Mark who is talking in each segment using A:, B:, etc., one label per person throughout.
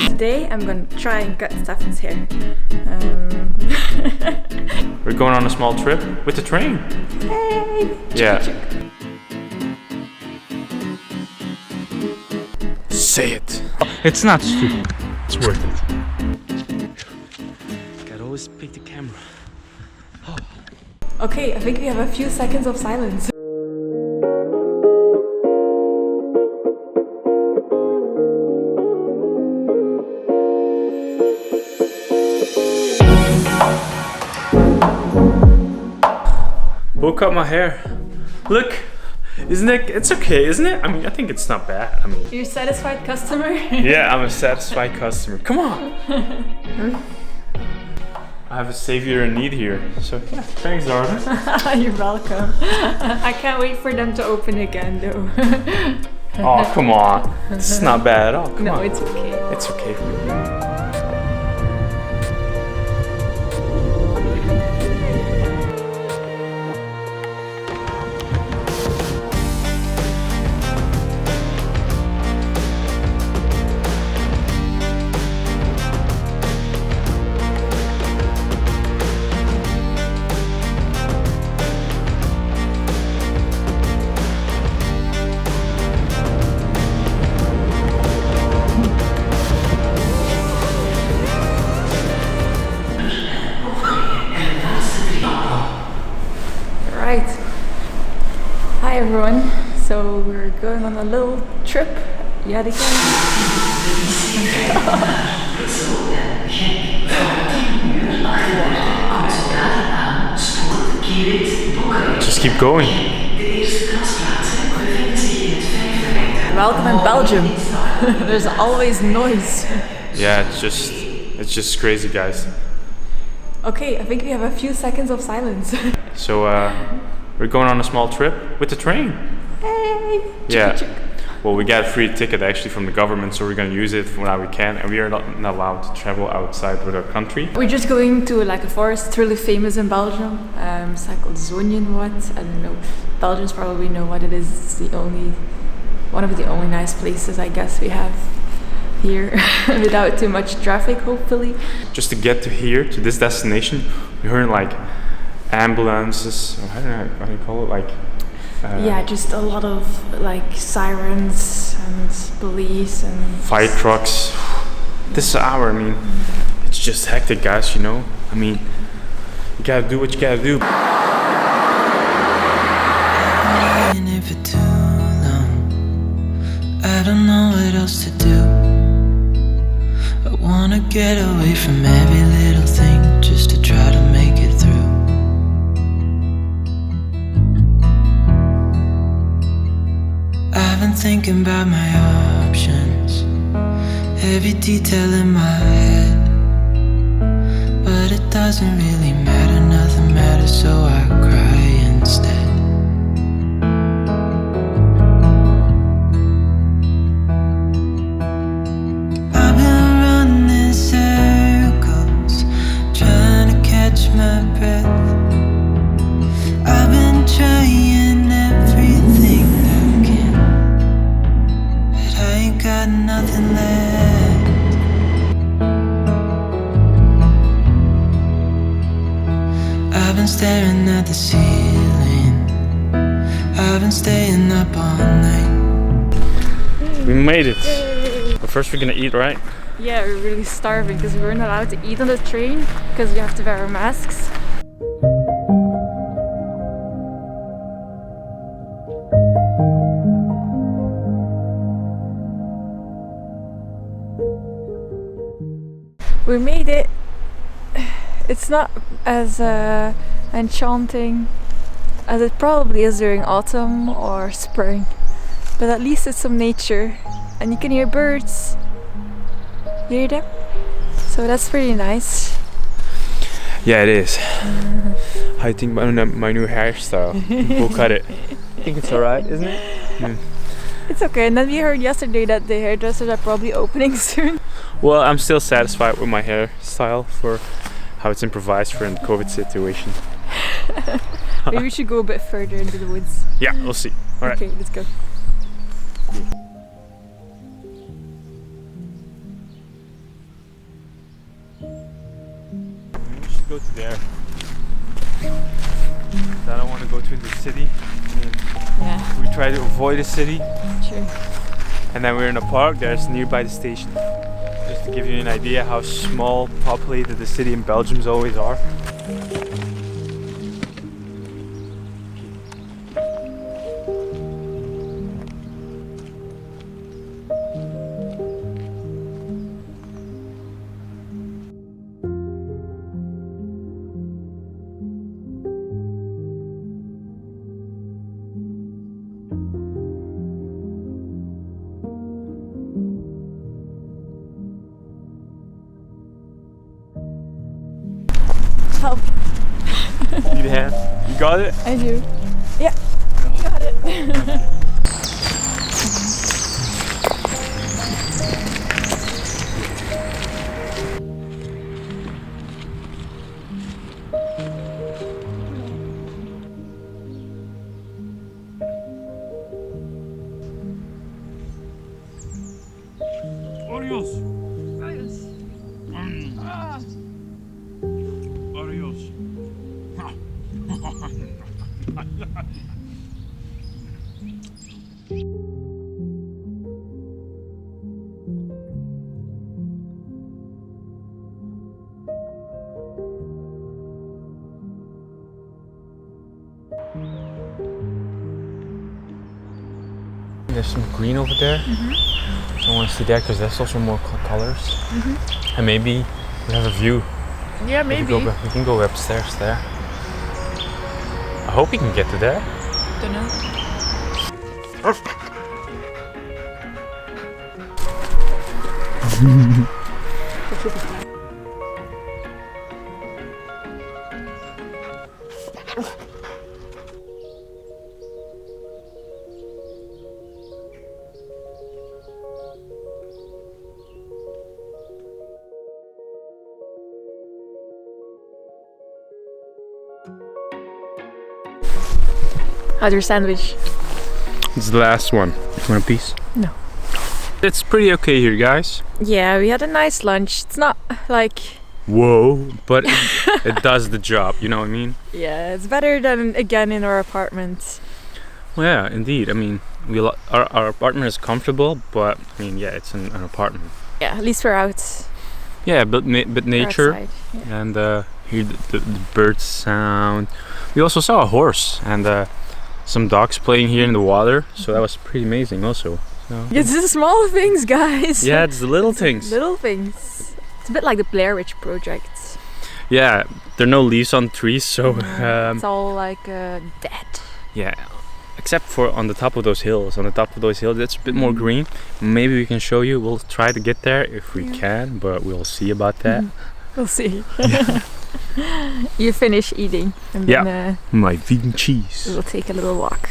A: Today I'm gonna try and cut Stefan's hair.
B: We're going on a small trip with the train.
A: Hey!
B: Yeah. Say it.
C: It's not stupid. It's worth it. Gotta always pick the camera.
A: Okay, I think we have a few seconds of silence.
B: Who cut my hair? Look, isn't it? It's okay, isn't it? I mean, I think it's not bad. I mean,
A: You're a satisfied customer?
B: yeah, I'm a satisfied customer. Come on. I have a savior in need here. So yeah, thanks, darling.
A: You're welcome. I can't wait for them to open again, though.
B: Oh, come on. This is not bad at all. Come on.
A: No, it's okay.
B: It's okay.
A: Right. Hi everyone. So we're going on a little trip yet again.
B: Just keep going.
A: Welcome in Belgium. There's always noise.
B: Yeah, it's just crazy, guys.
A: Okay, I think we have a few seconds of silence.
B: So we're going on a small trip with the train.
A: Hey!
B: Yeah. Well, we got a free ticket actually from the government, so we're gonna use it from now we can, and we are not allowed to travel outside with our country.
A: We're just going to like a forest really famous in Belgium. It's like called Zonjenwoud. I don't know. Belgians probably know what it is. It's one of the only nice places I guess we have here without too much traffic, hopefully.
B: Just to get to here, to this destination, we heard like ambulances, or I don't know how do you call it, like
A: yeah, just a lot of like sirens and police and
B: fire trucks. This hour, I mean, it's just hectic, guys, you know? I mean, you gotta do what you gotta do.
D: For too long, I don't know what else to do. I wanna get away from every little thing just to try to make it through. I've been thinking about my options, every detail in my head, but it doesn't really matter, nothing matters, so I cry instead. Staring at the ceiling, I've been staying up all night.
B: We made it. But first we're gonna eat, right?
A: yeah, we're really starving because we weren't allowed to eat on the train because we have to wear our masks. We made it. It's not as enchanting as it probably is during autumn or spring, but at least it's some nature and you can hear birds. You hear them? So that's pretty nice.
B: Yeah, it is. I think my new hairstyle. We'll cut it. I think it's alright, isn't it? Mm.
A: It's okay. And then we heard yesterday that the hairdressers are probably opening soon.
B: Well, I'm still satisfied with my hairstyle for how it's improvised for in the COVID situation.
A: Maybe we should go a bit further into the woods.
B: Yeah, we'll see. All right.
A: Okay, let's go.
B: We should go to there. I don't want to go to the city.
A: Yeah,
B: We try to avoid the city,
A: true.
B: and then we're in a park that's nearby the station. Just to give you an idea how small populated the city in Belgium always are.
A: Help.
B: Need a hand? You got it?
A: I do. Yeah, got it.
C: Oreos.
A: Ah.
C: Oreos.
B: There's some green over there. So I want to see that because there's also more colors. And maybe we have a view.
A: Yeah,
B: We
A: maybe.
B: can go upstairs there. I hope we can get to there.
A: Don't know. How's your sandwich?
B: It's the last one. You want a piece?
A: No.
B: It's pretty okay here, guys.
A: Yeah, we had a nice lunch. It's not like...
B: Whoa, but it does the job, you know what I mean?
A: Yeah, it's better than again in our apartment.
B: Well, yeah, indeed. I mean, our apartment is comfortable, but I mean, yeah, it's an apartment.
A: Yeah, at least we're out.
B: Yeah, but
A: We're
B: nature
A: outside, yeah.
B: and hear the birds sound. We also saw a horse and some dogs playing here in the water, so that was pretty amazing also. So,
A: It's the small things, guys.
B: yeah, it's the little things.
A: Little things. It's a bit like the Blair Witch Project.
B: Yeah, there are no leaves on trees, so
A: It's all like dead.
B: yeah, except for on the top of those hills. On the top of those hills, it's a bit more green. Maybe we can show you. We'll try to get there if we can, but we'll see about that.
A: We'll see. You finish eating and then
B: My vegan cheese.
A: we'll take a little walk.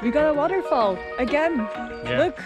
A: We got a waterfall again.
B: Yeah.
A: Look.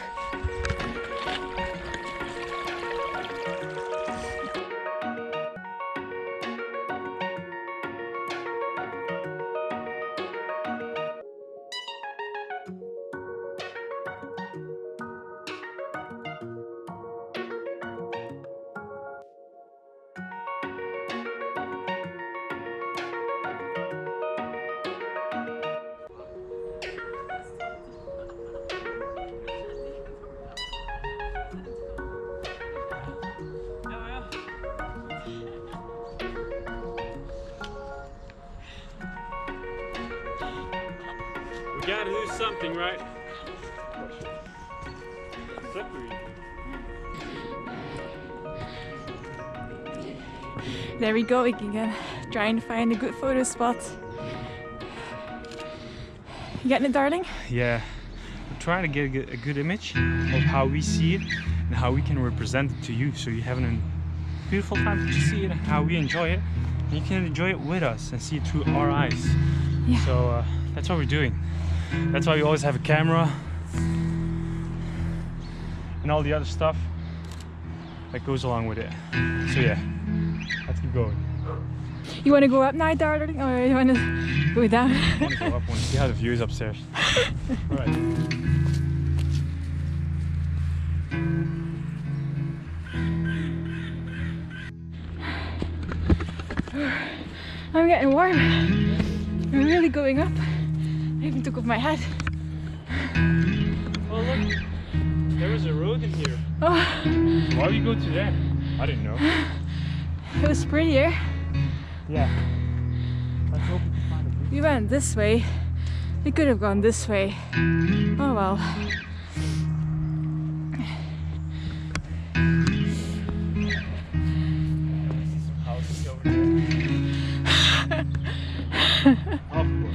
B: We gotta do something, right? Slippery.
A: There we go again. Trying to find a good photo spot. You getting it, darling?
B: Yeah, we're trying to get a good image of how we see it, and how we can represent it to you, so you have a beautiful time to see it, how we enjoy it, and you can enjoy it with us and see it through our eyes.
A: Yeah.
B: So that's what we're doing. That's why we always have a camera and all the other stuff that goes along with it. So yeah, let's keep going.
A: You want to go up now, darling, or you want to go down?
B: I want to go up, I want to see how the view is upstairs. Alright.
A: I'm getting warm. I'm really going up. I even took off my hat.
B: Oh look, there was a road in here.
A: Oh,
B: Why would you go to there? I didn't know.
A: it was prettier.
B: Yeah. Let's hope we can find a view.
A: We went this way. We could have gone this way. Oh well.
B: Houses over there. Of course.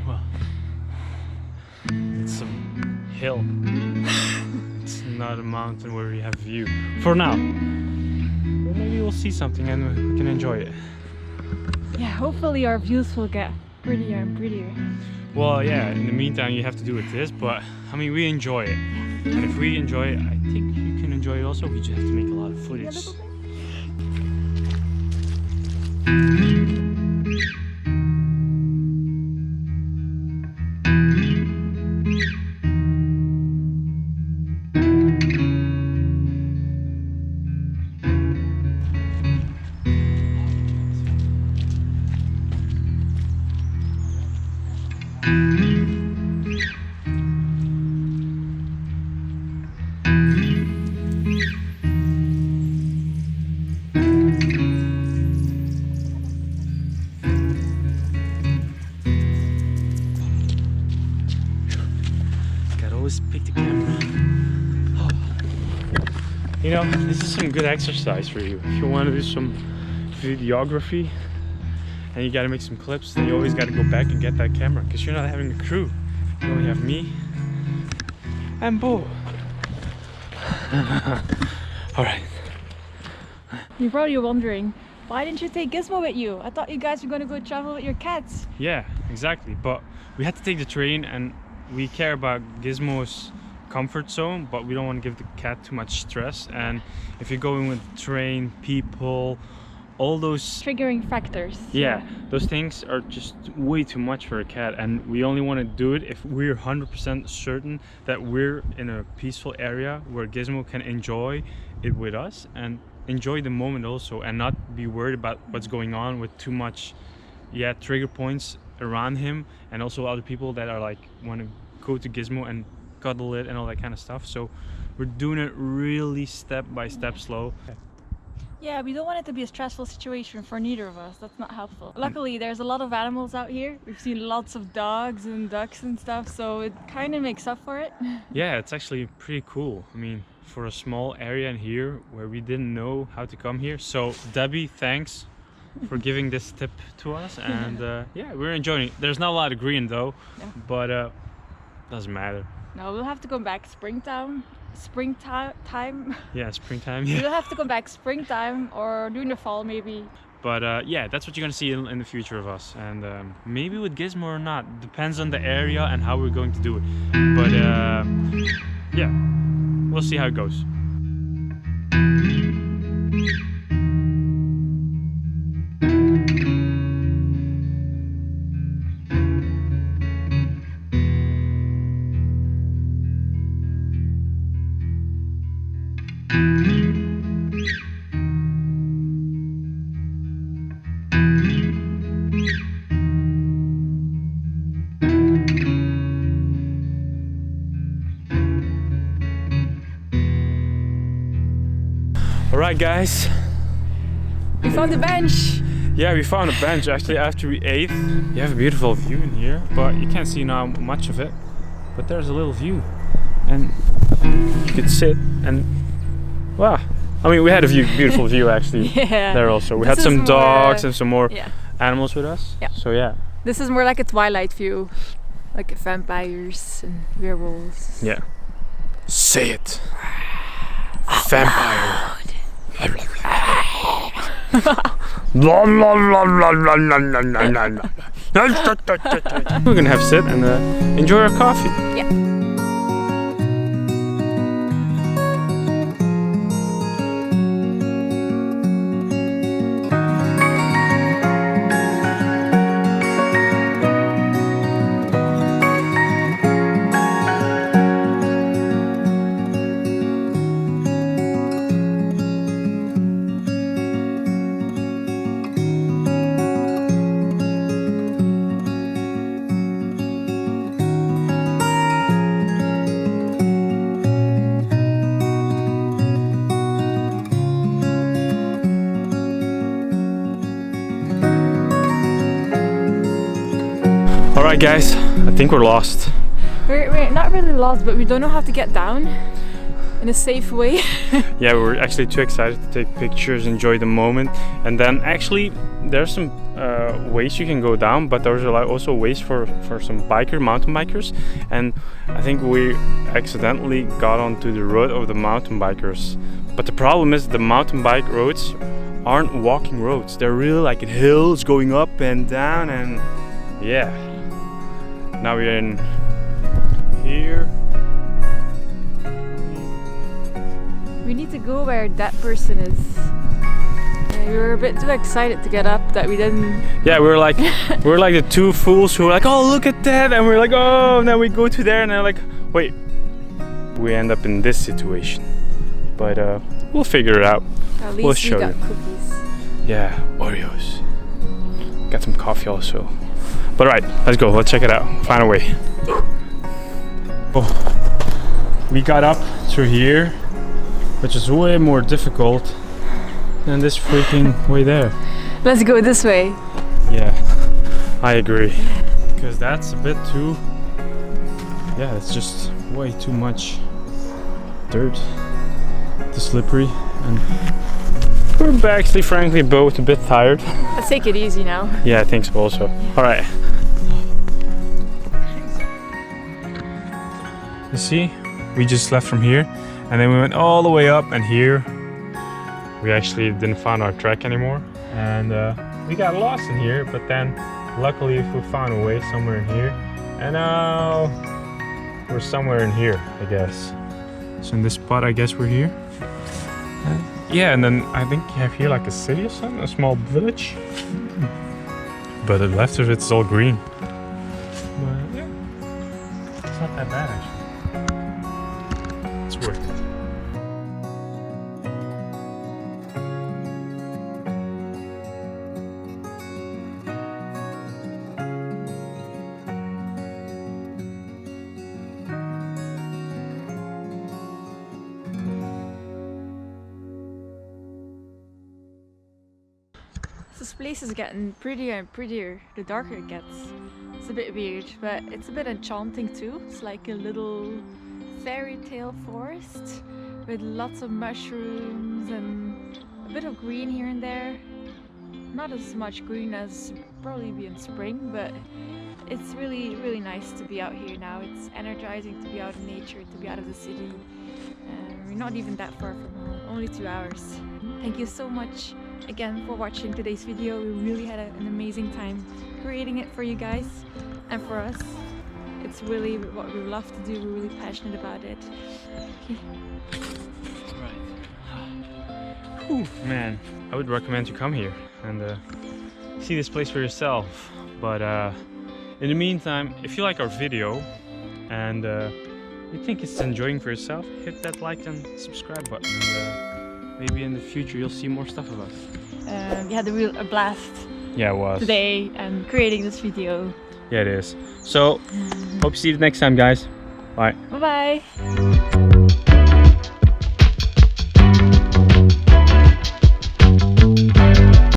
B: Well, it's some hill. It's not a mountain where we have view for now. But maybe we'll see something and we can enjoy it.
A: Yeah, hopefully our views will get prettier and prettier.
B: Well, yeah, in the meantime you have to do with this, but I mean, we enjoy it. And if we enjoy it, I think you can enjoy it also. We just have to make a lot of footage. Pick the camera. Oh. You know, this is some good exercise for you. If you want to do some videography and you got to make some clips, then you always got to go back and get that camera, because you're not having a crew. You only have me and Bo. Alright.
A: You're probably wondering, why didn't you take Gizmo with you? I thought you guys were going to go travel with your cats.
B: Yeah, exactly. But we had to take the train, and we care about Gizmo's comfort zone, but we don't want to give the cat too much stress. And if you're going with the train, people, all those
A: Triggering factors.
B: yeah, those things are just way too much for a cat, and we only want to do it if we're 100% certain that we're in a peaceful area where Gizmo can enjoy it with us and enjoy the moment also, and not be worried about what's going on with too much trigger points around him, and also other people that are like want to go to Gizmo and cuddle it and all that kind of stuff. So we're doing it really step by step, slow.
A: Yeah, we don't want it to be a stressful situation for neither of us. That's not helpful. Luckily, there's a lot of animals out here. We've seen lots of dogs and ducks and stuff, so it kind of makes up for it.
B: Yeah, it's actually pretty cool. I mean, for a small area in here where we didn't know how to come here. So Debbie, thanks for giving this tip to us, and yeah, we're enjoying it. There's not a lot of green though,
A: No.
B: but doesn't matter.
A: No, we'll have to come back springtime.
B: Yeah, springtime.
A: We'll
B: Yeah,
A: have to come back springtime or during the fall maybe.
B: but yeah, that's what you're gonna see in the future of us, and maybe with Gizmo or not, depends on the area and how we're going to do it. But yeah, we'll see how it goes. Alright guys,
A: We found a bench!
B: yeah, we found a bench actually after we ate. You have a beautiful view in here, but you can't see now much of it. But there's a little view, and you could sit and, wow. I mean, we had a beautiful view actually
A: Yeah.
B: there also. We
A: This
B: had some
A: is more,
B: dogs and some more
A: Yeah.
B: animals with us.
A: Yeah.
B: So yeah.
A: This is more like a twilight view. like vampires and werewolves.
B: Yeah. Say it. Vampire. We're gonna have a sit and enjoy our coffee.
A: Yeah.
B: Alright guys, I think we're lost.
A: We're not really lost, but we don't know how to get down in a safe way.
B: Yeah, we're actually too excited to take pictures, enjoy the moment, and then actually there's some ways you can go down, but there's also ways for some mountain bikers, and I think we accidentally got onto the road of the mountain bikers. But the problem is the mountain bike roads aren't walking roads. They're really like hills going up and down, and yeah. Now we're in here.
A: We need to go where that person is. Yeah, we were a bit too excited to get up that we didn't.
B: Yeah, we were like the two fools who were like, oh look at that, and we're like, oh, and then we go to there and they're like, wait, we end up in this situation. But we'll figure it out.
A: At least
B: we'll show
A: we got
B: you.
A: cookies.
B: Yeah, Oreos. Got some coffee also. But alright, let's go. Let's check it out. Find a way. Oh, we got up through here, which is way more difficult than this freaking way there.
A: Let's go this way.
B: Yeah, I agree. Because that's a bit too. Yeah, it's just way too much dirt. Too slippery, and we're actually, frankly, both a bit tired.
A: Let's take it easy now.
B: Yeah, I think so also. Alright. You see, we just left from here and then we went all the way up, and here we actually didn't find our track anymore, and we got lost in here, but then luckily we found a way somewhere in here, and now we're somewhere in here, I guess. So in this spot, I guess we're here. Yeah, and then I think you have here like a city or something, a small village. But the left of it's all green. But yeah, it's not that bad actually. It's worth it.
A: This place is getting prettier and prettier the darker it gets. It's a bit weird, but it's a bit enchanting too. It's like a little fairy tale forest with lots of mushrooms and a bit of green here and there. Not as much green as probably be in spring, but it's really, really nice to be out here now. It's energizing to be out in nature, to be out of the city. We're not even that far from home, only 2 hours. Thank you so much again for watching today's video. We really had an amazing time creating it for you guys and for us. It's really what we love to do. We're really passionate about it. Okay.
B: Right. Whew, man, I would recommend you come here and see this place for yourself. But in the meantime, if you like our video and you think it's enjoying for yourself, hit that like and subscribe button, and maybe in the future you'll see more stuff of us.
A: We had a blast
B: Yeah, it was.
A: today and creating this video.
B: Yeah, it is. So, hope to see you next time, guys. Bye.
A: Bye bye!